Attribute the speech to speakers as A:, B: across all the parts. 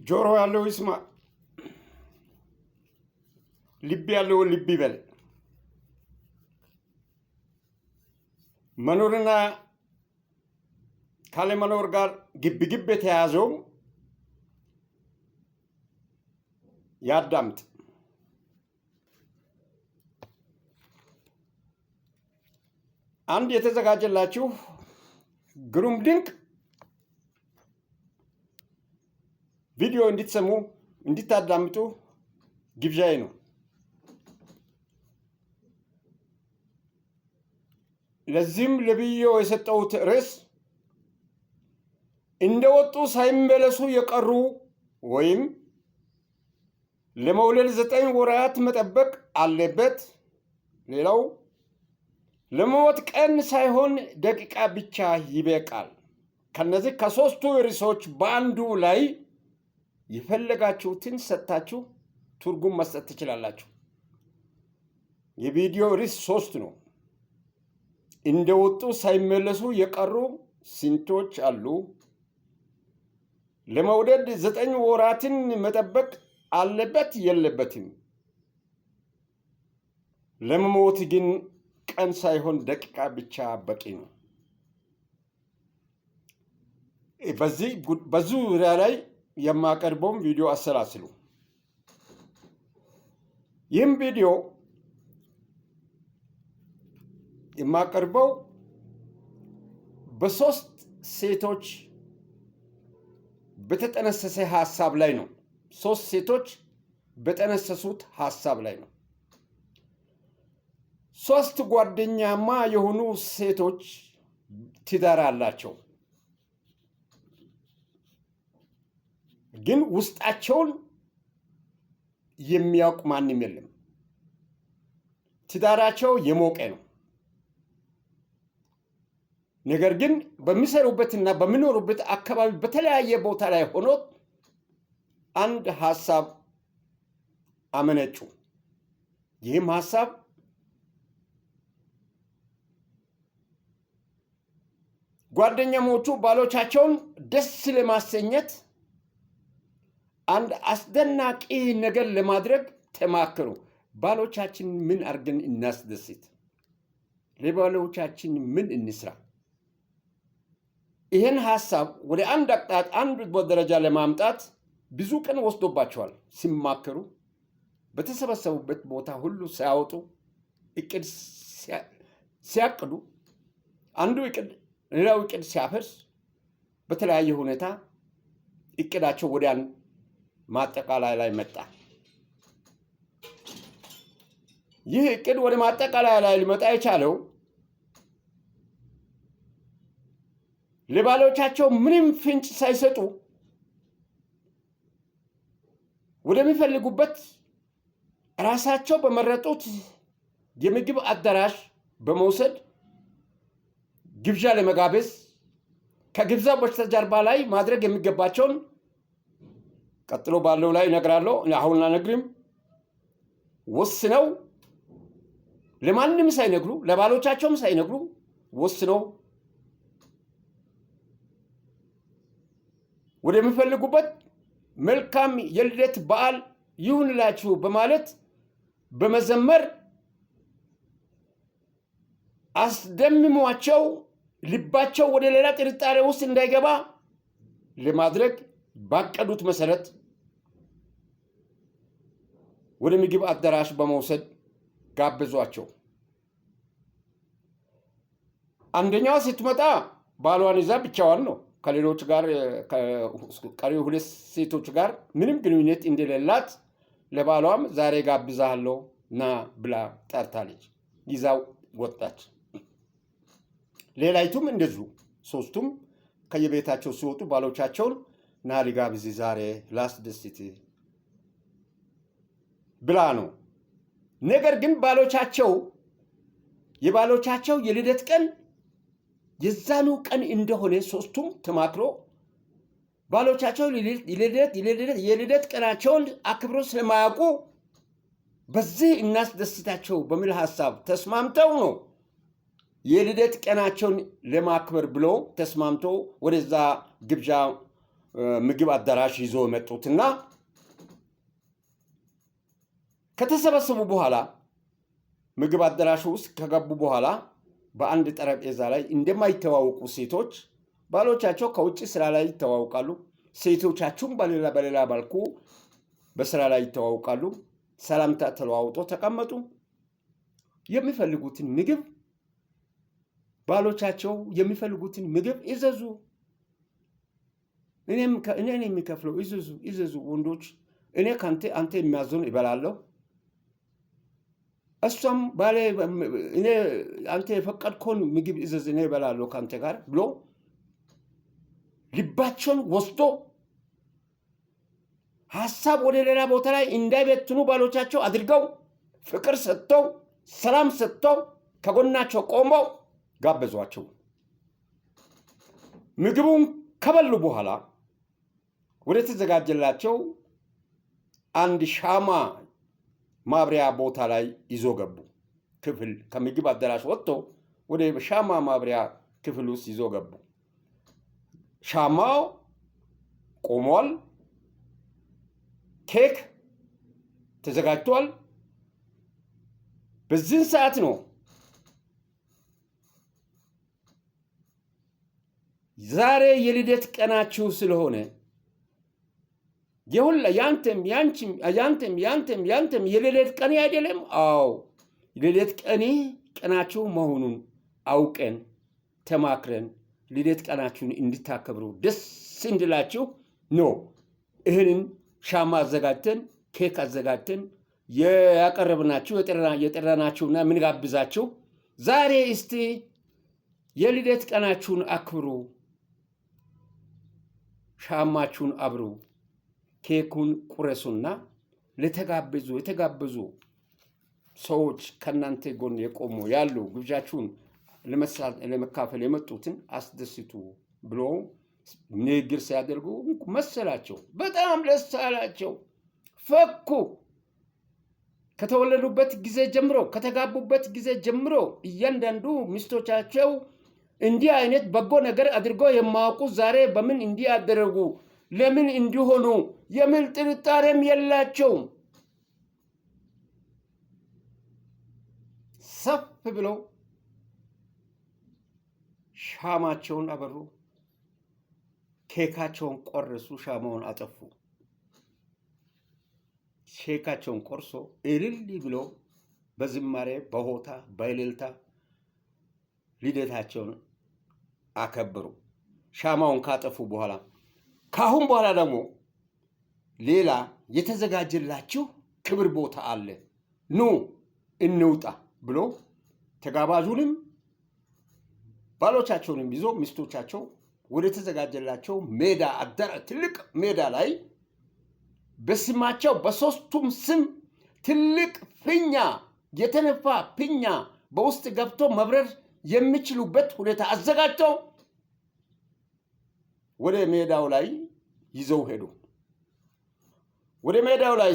A: ጆሮ ያለው ይስማ፣ ልብ ያለው ልብ ይበል። መኖርና ካለመኖር ጋር ግብ የተያዘው ያዳምጥ። አንድ የተዘጋጀላችሁ ግሩም ድንቅ ቪዲዮ እንድትሰሙ እንድታዳምጡ ግብዣዬ ነው። ለዚህም ለቪዲዮ የሰጠሁት ርዕስ እንደወጡ ሳይመለሱ የቀሩ ወይም ለመውለድ 9 ወራት መጠበቅ አለበት። ሌላው ለሞት ቀን ሳይሆን ደቂቃ ብቻ ይበቃል። ከነዚህ ከሶስቱ ርዕሶች በአንዱ ላይ የፈለጋችሁትን ሰጥታችሁ ትርጉም መስጠት ትችላላችሁ። የቪዲዮ ርዕስ 3 ነው። እንደወጡ ሳይመለሱ የቀሩ ስንቶች አሉ? ለመውለድ 9 ወራትን መጠበቅ አለበት የለበትም? ለመሞት ግን ቀን ሳይሆን ደቂቃ ብቻ በቂ ነው። በዚህ ዙሪያ ላይ የማቀርበውን ቪዲዮ አሰላስሉ። ይህም ቪዲዮ የማቀርበው በ3 ሴቶች በተጠነሰሰ ሐሳብ ላይ ነው። 3 ሴቶች በተጠነሰሱት ሐሳብ ላይ ነው። 3 ጓደኛማ የሆኑ ሴቶች ትዳር አላቸው፣ ግን ውስጣቸውን የሚያውቅ ማንም የለም። ትዳራቸው የሞቀ ነው። ነገር ግን በሚሰሩበትና በሚኖሩበት አካባቢ በተለያየ ቦታ ላይ ሆኖ አንድ ሐሳብ አመነጩ። ይህም ሐሳብ ጓደኛሞቹ ባሎቻቸውን ደስ ለማሰኘት አንድ አስደናቂ ነገር ለማድረግ ተማከሩ። ባሎቻችን ምን አድርገን እናስደስት? ለባሎቻችን ምን እንስራ? ይህን ሐሳብ ወደ አንድ ደረጃ ለማምጣት ብዙ ቀን ወስዶባቸዋል። ሲማከሩ በተሰበሰቡበት ቦታ ሁሉ ሲያወጡ እቅድ ሲያቅዱ አንዱ እቅድ ሌላው እቅድ ሲያፈርስ በተለያየ ሁኔታ እቅዳቸው ወደ አንድ ማጠቃላይ ላይ መጣ። ይህ እቅድ ወደ ማጠቃላይ ላይ ሊመጣ የቻለው ለባሎቻቸው ምንም ፍንጭ ሳይሰጡ ወደሚፈልጉበት ራሳቸው በመረጡት የምግብ አዳራሽ በመውሰድ ግብዣ ለመጋበዝ ከግብዣው በስተጀርባ ላይ ማድረግ የሚገባቸውን ቀጥሎ ባለው ላይ እነግራለሁ። አሁን አልነግርም። ወስነው ለማንም ሳይነግሩ ለባሎቻቸውም ሳይነግሩ ወስነው ወደሚፈልጉበት መልካም የልደት በዓል ይሁንላችሁ በማለት በመዘመር አስደምሟቸው ልባቸው ወደ ሌላ ጥርጣሬ ውስጥ እንዳይገባ ለማድረግ ባቀዱት መሰረት ወደ ምግብ አዳራሽ በመውሰድ ጋበዟቸው። አንደኛዋ ስትመጣ ባሏን ይዛ ብቻዋን ነው። ከሌሎች ጋር ከቀሪው 2 ሴቶች ጋር ምንም ግንኙነት እንደሌላት ለባሏም ዛሬ ጋብዛለሁ ና ብላ ጠርታለች። ይዛው ወጣች። ሌላይቱም እንደዚሁ 3ቱም ከየቤታቸው ሲወጡ ባሎቻቸውን ና ልጋብዝ ዛሬ ላስደስት ብላ ነው። ነገር ግን የባሎቻቸው የልደት ቀን የዛኑ ቀን እንደሆነ 3ቱም ተማክሮ ባሎቻቸው የልደት ቀናቸውን አክብሮ ስለማያውቁ በዚህ እናስደስታቸው በሚል ሐሳብ ተስማምተው ነው የልደት ቀናቸውን ለማክበር ብሎ ተስማምቶ ወደዛ ግብዣ ምግብ አዳራሽ ይዞ መጡትና ከተሰበሰቡ በኋላ ምግብ አዳራሽ ውስጥ ከገቡ በኋላ በአንድ ጠረጴዛ ላይ እንደማይተዋወቁ ሴቶች ባሎቻቸው ከውጭ ስራ ላይ ይተዋወቃሉ። ሴቶቻቸውም በሌላ መልኩ በስራ ላይ ይተዋወቃሉ። ሰላምታ ተለዋውጦ ተቀመጡ። የሚፈልጉትን ምግብ ባሎቻቸው የሚፈልጉትን ምግብ ይዘዙ። እኔን የሚከፍለው ይዘዙ ወንዶች፣ እኔ አንተ የሚያዘውን ይበላለሁ። እሷም ባሌ እኔ አንተ የፈቀድከውን ምግብ ይዘዝ እኔ ይበላለሁ ካንተ ጋር ብሎ ልባቸውን ወስዶ ሐሳብ ወደ ሌላ ቦታ ላይ እንዳይበትኑ ባሎቻቸው አድርገው ፍቅር ሰጥተው ሰላም ሰጥተው ከጎናቸው ቆመው ጋበዟቸው። ምግቡን ከበሉ በኋላ ወደ ተዘጋጀላቸው አንድ ሻማ ማብሪያ ቦታ ላይ ይዞ ገቡ። ክፍል ከምግብ አዳራሽ ወጥቶ ወደ ሻማ ማብሪያ ክፍል ውስጥ ይዞ ገቡ። ሻማው ቆሟል። ኬክ ተዘጋጅቷል። በዚህ ሰዓት ነው ዛሬ የልደት ቀናችሁ ስለሆነ ያንተም የልደት ቀኔ አይደለም? አዎ የልደት ቀናችሁ መሆኑን አውቀን ተማክረን ልደት ቀናችሁን እንድታከብሩ ደስ እንድላችሁ ነው ይህንን ሻማ አዘጋጅተን ኬክ አዘጋጅተን ያቀረብናችሁ የጠራናችሁና የምንጋብዛችሁ። ዛሬ እስቲ የልደት ቀናችሁን አክብሩ፣ ሻማችሁን አብሩ፣ ኬኩን ቁረሱና የተጋበዙ ሰዎች ከእናንተ ጎን የቆሙ ያሉ ግብዣችሁን ለመካፈል የመጡትን አስደስቱ ብሎ ንግግር ሲያደርጉ መሰላቸው። በጣም ደስ አላቸው፣ ፈኩ። ከተወለዱበት ጊዜ ጀምሮ ከተጋቡበት ጊዜ ጀምሮ እያንዳንዱ ሚስቶቻቸው እንዲህ አይነት በጎ ነገር አድርጎ የማያውቁ ዛሬ በምን እንዲህ ያደረጉ ለምን እንዲሆኑ የሚል ጥርጣሬም የላቸውም። ሰፍ ብለው ሻማቸውን አበሩ፣ ኬካቸውን ቆረሱ፣ ሻማውን አጠፉ። ኬካቸውን ቆርሶ እልል ብሎ በዝማሬ በሆታ በእልልታ ልደታቸውን አከበሩ። ሻማውን ካጠፉ በኋላ ካሁን በኋላ ደግሞ ሌላ የተዘጋጀላችሁ ክብር ቦታ አለ፣ ኑ እንውጣ ብሎ ተጋባዡንም ባሎቻቸውንም ይዞ ሚስቶቻቸው ወደ ተዘጋጀላቸው ሜዳ ትልቅ ሜዳ ላይ በስማቸው በሶስቱም ስም ትልቅ ፊኛ የተነፋ ፊኛ በውስጥ ገብቶ መብረር የሚችሉበት ሁኔታ አዘጋጅተው ወደ ሜዳው ላይ ይዘው ሄዱ። ወደ ሜዳው ላይ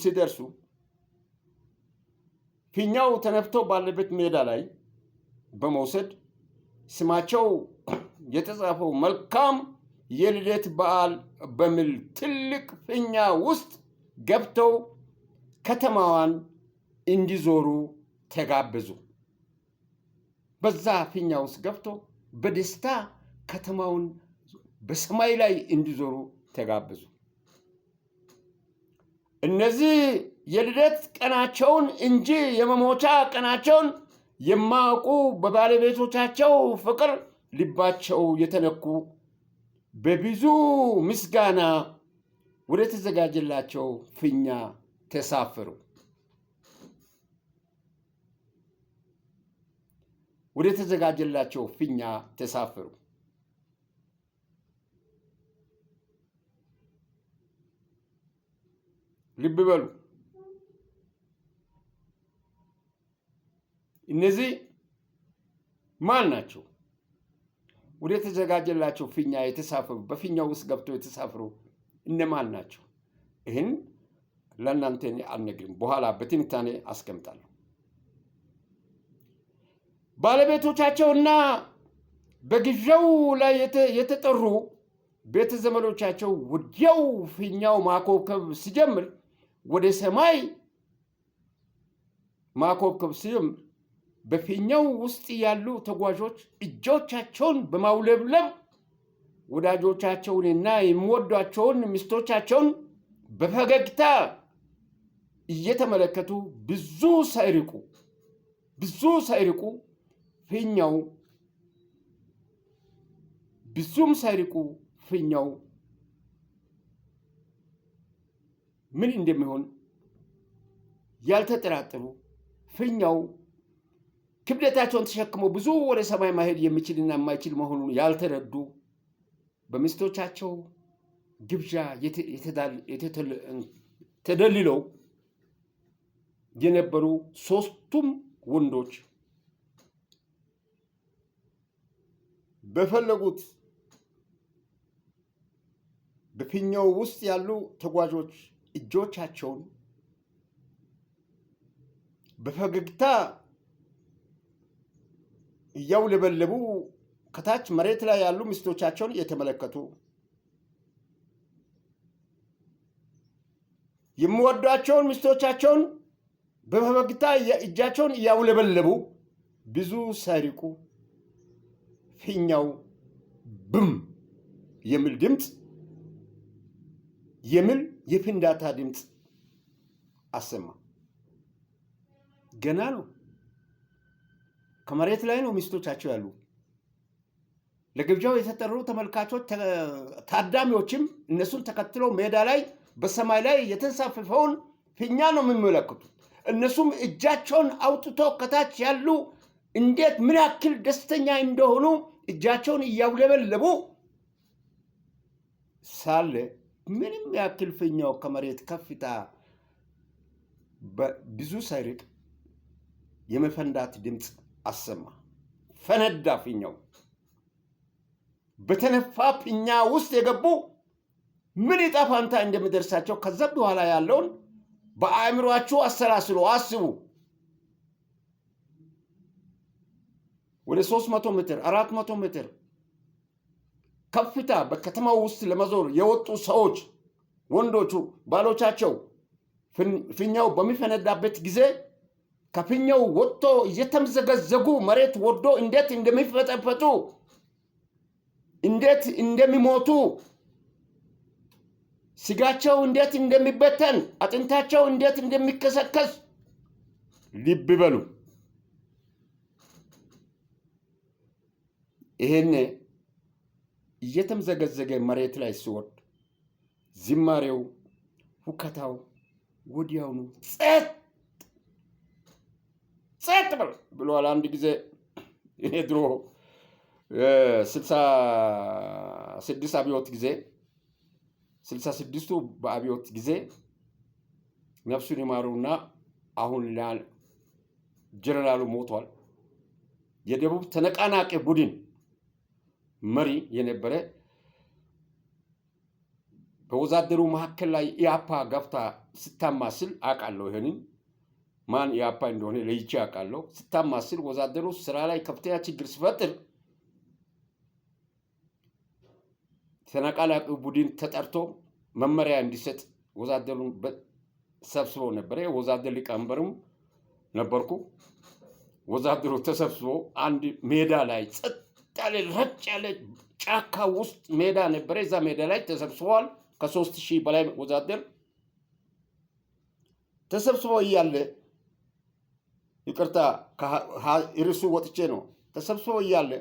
A: ሲደርሱ ፊኛው ተነፍቶ ባለበት ሜዳ ላይ በመውሰድ ስማቸው የተጻፈው መልካም የልደት በዓል በሚል ትልቅ ፊኛ ውስጥ ገብተው ከተማዋን እንዲዞሩ ተጋበዙ። በዛ ፊኛ ውስጥ ገብቶ በደስታ ከተማውን በሰማይ ላይ እንዲዞሩ ተጋበዙ። እነዚህ የልደት ቀናቸውን እንጂ የመሞቻ ቀናቸውን የማያውቁ በባለቤቶቻቸው ፍቅር ልባቸው የተነኩ በብዙ ምስጋና ወደ ተዘጋጀላቸው ፊኛ ተሳፈሩ። ወደ ተዘጋጀላቸው ፊኛ ተሳፈሩ። ልብ በሉ። እነዚህ ማን ናቸው? ወደ ተዘጋጀላቸው ፊኛ የተሳፈሩ፣ በፊኛው ውስጥ ገብተው የተሳፈሩ እነማን ናቸው? ይህን ለእናንተ አልነግርም፣ በኋላ በትንታኔ አስቀምጣለሁ። ባለቤቶቻቸውና በግዣው ላይ የተጠሩ ቤተ ዘመዶቻቸው ወዲያው ፊኛው ማኮብኮብ ሲጀምር ወደ ሰማይ ማኮብኮብ ሲጀምር በፊኛው ውስጥ ያሉ ተጓዦች እጆቻቸውን በማውለብለብ ወዳጆቻቸውንና የሚወዷቸውን ሚስቶቻቸውን በፈገግታ እየተመለከቱ ብዙም ሳይርቁ ፊኛው ምን እንደሚሆን ያልተጠራጠሩ ፊኛው ክብደታቸውን ተሸክሞ ብዙ ወደ ሰማይ ማሄድ የሚችልና የማይችል መሆኑን ያልተረዱ በሚስቶቻቸው ግብዣ ተደልለው የነበሩ ሶስቱም ወንዶች በፈለጉት በፊኛው ውስጥ ያሉ ተጓዦች እጆቻቸውን በፈገግታ እያውለበለቡ ከታች መሬት ላይ ያሉ ሚስቶቻቸውን እየተመለከቱ የሚወዷቸውን ሚስቶቻቸውን በፈገግታ እጃቸውን እያውለበለቡ ብዙ ሳይርቁ ፊኛው ብም የሚል ድምፅ የፍንዳታ ድምፅ አሰማ። ገና ነው። ከመሬት ላይ ነው ሚስቶቻቸው ያሉ። ለግብዣው የተጠሩ ተመልካቾች ታዳሚዎችም እነሱን ተከትለው ሜዳ ላይ በሰማይ ላይ የተንሳፈፈውን ፊኛ ነው የሚመለከቱት። እነሱም እጃቸውን አውጥቶ ከታች ያሉ እንዴት ምን ያክል ደስተኛ እንደሆኑ እጃቸውን እያውለበለቡ ሳለ ምንም ያክል ፊኛው ከመሬት ከፍታ ብዙ ሳይርቅ የመፈንዳት ድምፅ አሰማ። ፈነዳ ፊኛው። በተነፋ ፊኛ ውስጥ የገቡ ምን ዕጣ ፈንታ እንደሚደርሳቸው ከዛ በኋላ ያለውን በአእምሯችሁ አሰላስሉ፣ አስቡ። ወደ 300 ሜትር 400 ሜትር ከፍታ በከተማው ውስጥ ለመዞር የወጡ ሰዎች ወንዶቹ ባሎቻቸው ፊኛው በሚፈነዳበት ጊዜ ከፊኛው ወጥቶ እየተምዘገዘጉ መሬት ወርዶ እንዴት እንደሚፈጠፈጡ እንዴት እንደሚሞቱ ስጋቸው እንዴት እንደሚበተን አጥንታቸው እንዴት እንደሚከሰከስ ልብ በሉ። ይሄን እየተምዘገዘገ መሬት ላይ ሲወርድ ዝማሬው ሁከታው ወዲያውኑ ጸጥ ብሏል። አንድ ጊዜ እኔ ድሮ 66 አብዮት ጊዜ 66ቱ በአብዮት ጊዜ ነፍሱን ይማሩና አሁን ጀነራሉ ሞቷል። የደቡብ ተነቃናቂ ቡድን መሪ የነበረ በወዛደሩ መካከል ላይ ኢያፓ ገፍታ ስታማስል አውቃለሁ። ይሄንን ማን ኢያፓ እንደሆነ ለይቼ አውቃለሁ። ስታማስል ወዛደሩ ስራ ላይ ከፍተኛ ችግር ሲፈጥር ተነቃናቂ ቡድን ተጠርቶ መመሪያ እንዲሰጥ ወዛደሩን ሰብስበው ነበረ። ወዛደር ሊቀመንበርም ነበርኩ። ወዛደሩ ተሰብስቦ አንድ ሜዳ ላይ ጸጥ ያለ ረጭ ያለ ጫካ ውስጥ ሜዳ ነበረ። እዛ ሜዳ ላይ ተሰብስበዋል። ከ3000 በላይ ወዛደር ተሰብስበው እያለ ይቅርታ እርሱ ወጥቼ ነው። ተሰብስበው እያለ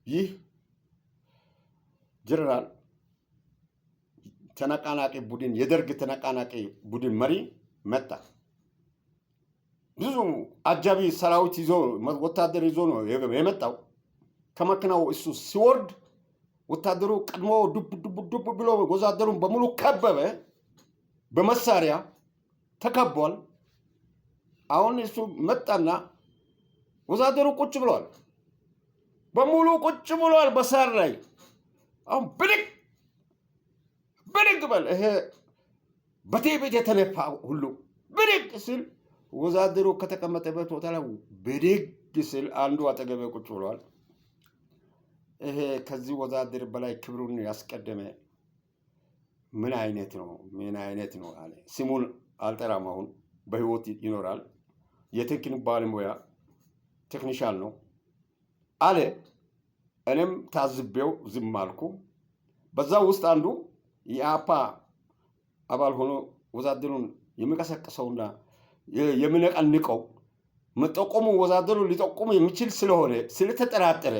A: ይህ ጀነራል ተነቃናቂ ቡድን የደርግ ተነቃናቂ ቡድን መሪ መጣ። ብዙ አጃቢ ሰራዊት ይዞ ወታደር ይዞ ነው የመጣው። ከመኪናው እሱ ሲወርድ ወታደሩ ቀድሞ ዱብ ብሎ ወዛደሩን በሙሉ ከበበ። በመሳሪያ ተከቧል። አሁን እሱ መጣና ወዛደሩ ቁጭ ብሏል። በሙሉ ቁጭ ብሏል በሳር ላይ። አሁን ብድግ በል። ይሄ በቴቤት የተነፋ ሁሉ ብድግ ስል ወዛደሩ ከተቀመጠበት ቦታ ላይ ብድግ ስል አንዱ አጠገቤ ቁጭ ብሏል። ይሄ ከዚህ ወዛደር በላይ ክብሩን ያስቀደመ ምን አይነት ነው? ምን አይነት ነው አለ። ስሙን አልጠራም። አሁን በህይወት ይኖራል። የቴክኒክ ባለሙያ ቴክኒሻል ነው አለ። እኔም ታዝቤው ዝም አልኩ። በዛ ውስጥ አንዱ የአፓ አባል ሆኖ ወዛደሩን የሚቀሰቅሰውና የሚነቀንቀው መጠቆሙ ወዛደሩ ሊጠቁሙ የሚችል ስለሆነ ስለተጠራጠረ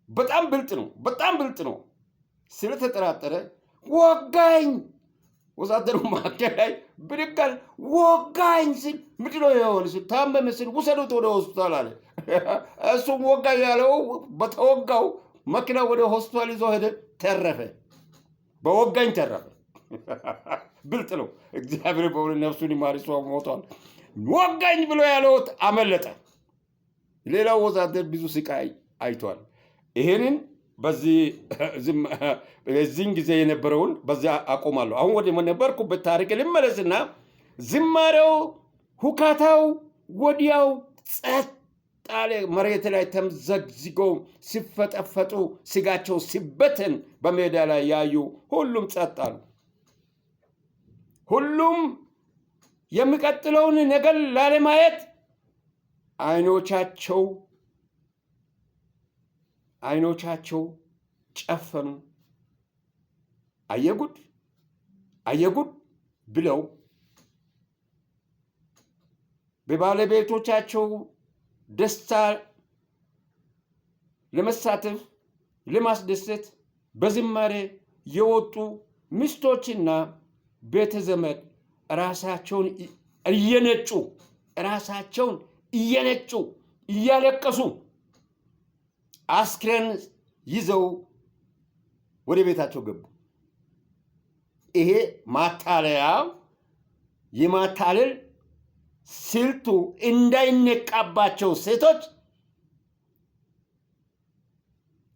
A: በጣም ብልጥ ነው። ስለተጠራጠረ ወጋኝ። ወዛደሩ ማከል ላይ ብድጋል ወጋኝ ሲል ምንድን ነው የሆነ ሲል ታመመ ሲል ውሰዱት ወደ ሆስፒታል አለ። እሱም ወጋኝ ያለው በተወጋው መኪና ወደ ሆስፒታል ይዞ ሄደ። ተረፈ። በወጋኝ ተረፈ። ብልጥ ነው። እግዚአብሔር በእውነት ነፍሱን ይማር። እሱ ሞቷል። ወጋኝ ብሎ ያለው አመለጠ። ሌላው ወዛደር ብዙ ስቃይ አይቷል። ይሄንን በዚህን ጊዜ የነበረውን በዚያ አቆማለሁ። አሁን ወደ ነበርኩበት ታሪክ ልመለስና ዝማሬው ሁካታው ወዲያው ጸጥ አለ። መሬት ላይ ተምዘግዝገው ሲፈጠፈጡ ስጋቸው ሲበተን በሜዳ ላይ ያዩ ሁሉም ጸጥ አሉ። ሁሉም የሚቀጥለውን ነገር ላለማየት አይኖቻቸው ጨፈኑ። አየጉድ ብለው በባለቤቶቻቸው ደስታ ለመሳተፍ ለማስደሰት በዝማሬ የወጡ ሚስቶችና ቤተዘመድ ራሳቸውን እየነጩ እያለቀሱ አስክሬን ይዘው ወደ ቤታቸው ገቡ። ይሄ ማታለያ የማታለል ስልቱ እንዳይነቃባቸው ሴቶች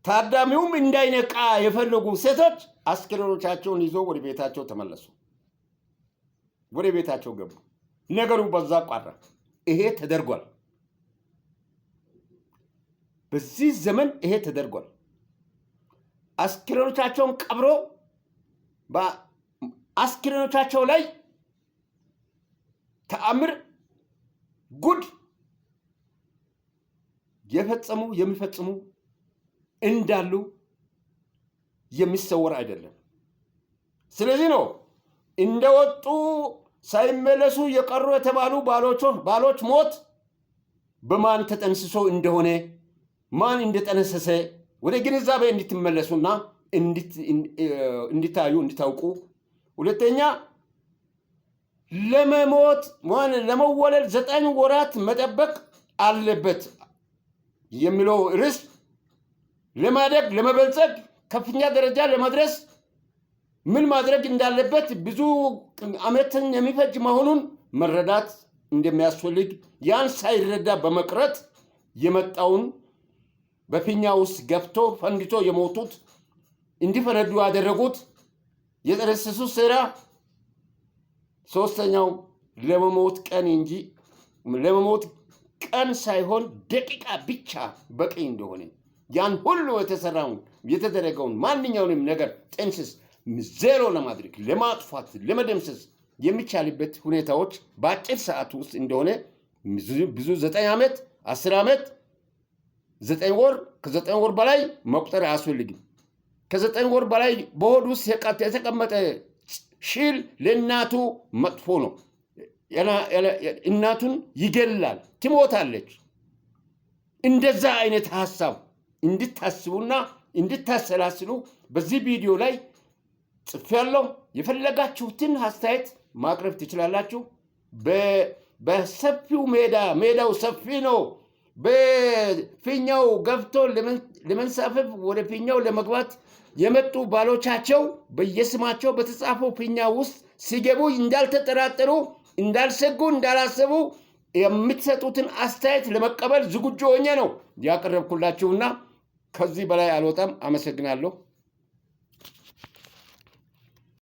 A: ታዳሚውም እንዳይነቃ የፈለጉ ሴቶች አስክሬኖቻቸውን ይዘው ወደ ቤታቸው ተመለሱ። ወደ ቤታቸው ገቡ። ነገሩ በዛ ቋራ። ይሄ ተደርጓል። በዚህ ዘመን ይሄ ተደርጓል። አስክሬኖቻቸውን ቀብሮ በአስክሬኖቻቸው ላይ ተአምር ጉድ የሚፈጽሙ እንዳሉ የሚሰወር አይደለም። ስለዚህ ነው እንደወጡ ሳይመለሱ የቀሩ የተባሉ ባሎች ሞት በማን ተጠንስሶ እንደሆነ ማን እንደጠነሰሰ ወደ ግንዛቤ እንድትመለሱና እንድታውቁ። ሁለተኛ ለመወለድ 9 ወራት መጠበቅ አለበት የሚለው ርዕስ ለማደግ ለመበልጸግ ከፍተኛ ደረጃ ለመድረስ ምን ማድረግ እንዳለበት ብዙ ዓመትን የሚፈጅ መሆኑን መረዳት እንደሚያስፈልግ ያን ሳይረዳ በመቅረት የመጣውን በፊኛ ውስጥ ገብቶ ፈንድቶ የሞቱት እንዲፈነዱ ያደረጉት የጠነሰሱት ሴራ ሶስተኛው ለመሞት ቀን ሳይሆን ደቂቃ ብቻ በቂ እንደሆነ ያን ሁሉ የተደረገውን ማንኛውንም ነገር ጥንስስ ዜሮ ለማድረግ ለማጥፋት ለመደምሰስ የሚቻልበት ሁኔታዎች በአጭር ሰዓት ውስጥ እንደሆነ ብዙ 9 ዓመት 10 ዓመት 9 ወር ከ9 ወር በላይ መቁጠር አያስፈልግም። ከ9 ወር በላይ በሆድ ውስጥ የተቀመጠ ሽል ለእናቱ መጥፎ ነው። እናቱን ይገላል፣ ትሞታለች። እንደዛ አይነት ሀሳብ እንድታስቡና እንድታሰላስሉ በዚህ ቪዲዮ ላይ ጽፌያለሁ። የፈለጋችሁትን አስተያየት ማቅረብ ትችላላችሁ። በሰፊው ሜዳው ሰፊ ነው። በፊኛው ገብቶ ለመንሳፈፍ ወደ ፊኛው ለመግባት የመጡ ባሎቻቸው በየስማቸው በተጻፈው ፊኛ ውስጥ ሲገቡ እንዳልተጠራጠሩ፣ እንዳልሰጉ፣ እንዳላሰቡ የምትሰጡትን አስተያየት ለመቀበል ዝግጁ ሆኜ ነው ያቀረብኩላችሁና ከዚህ በላይ አልወጣም። አመሰግናለሁ።